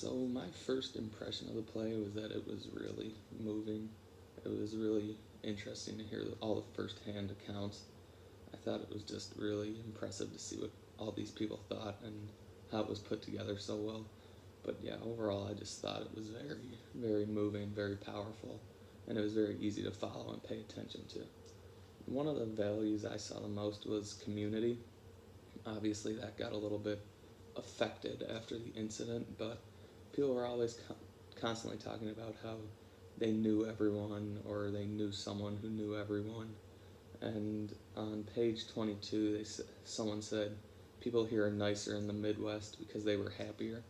So my first impression of the play was that it was really moving. It was really interesting to hear all the first-hand accounts. I thought it was just really impressive to see what all these people thought and how it was put together so well. But yeah, overall, I just thought it was very, very moving, very powerful, and it was very easy to follow and pay attention to. One of the values I saw the most was community. Obviously, that got a little bit affected after the incident, but people were always constantly talking about how they knew everyone or they knew someone who knew everyone. And on page 22, someone said people here are nicer in the Midwest because they were happier.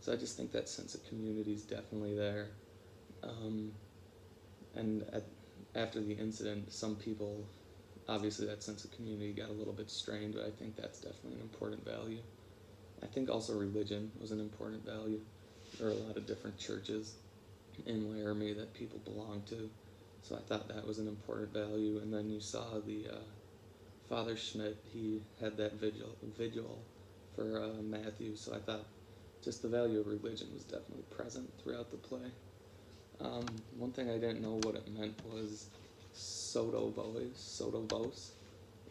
So I just think that sense of community is definitely there. Um, and after the incident, some people, obviously that sense of community got a little bit strained, but I think that's definitely an important value. I think also religion was an important value. There are a lot of different churches in Laramie that people belong to, so I thought that was an important value. And then you saw the Father Schmidt; he had that vigil for Matthew, so I thought just the value of religion was definitely present throughout the play. One thing I didn't know what it meant was Soto Vos.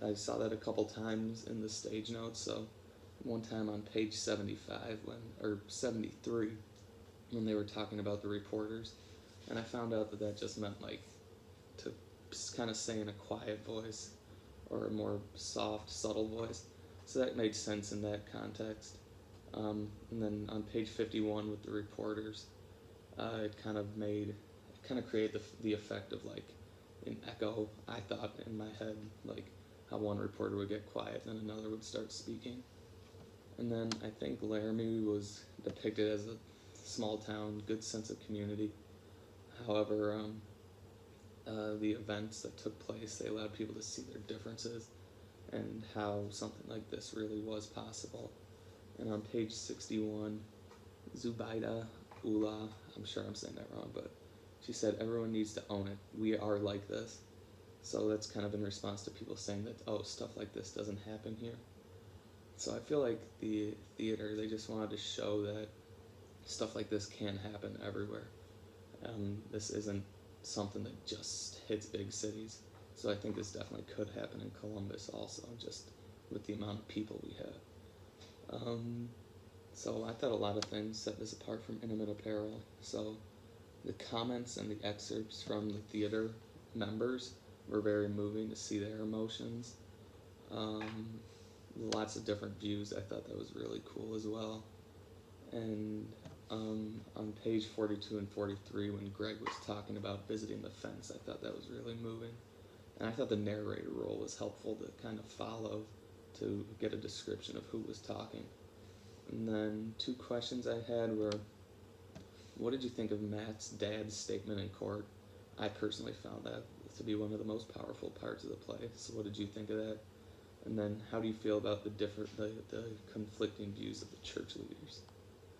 I saw that a couple times in the stage notes. So one time on page 75 or 73 when they were talking about the reporters, and I found out that that just meant like to kind of say in a quiet voice or a more soft, subtle voice. So that made sense in that context. And then on page 51 with the reporters, it kind of created the effect of like an echo, I thought, in my head, like how one reporter would get quiet and another would start speaking. And then I think Laramie was depicted as a small town, good sense of community. However, the events that took place, they allowed people to see their differences and how something like this really was possible. And on page 61, Zubaida Ula, I'm sure I'm saying that wrong, but she said, everyone needs to own it. We are like this. So that's kind of in response to people saying that, oh, stuff like this doesn't happen here. So I feel like the theater, they just wanted to show that stuff like this can happen everywhere. This isn't something that just hits big cities. So I think this definitely could happen in Columbus also, just with the amount of people we have. So I thought a lot of things set this apart from Intimate Apparel. So the comments and the excerpts from the theater members were very moving to see their emotions. Um, Lots of different views. I thought that was really cool as well. And on page 42 and 43, when Greg was talking about visiting the fence, I thought that was really moving. And I thought the narrator role was helpful to kind of follow to get a description of who was talking. And then two questions I had were, what did you think of Matt's dad's statement in court? I personally found that to be one of the most powerful parts of the play. So what did you think of that? And then how do you feel about the conflicting views of the church leaders?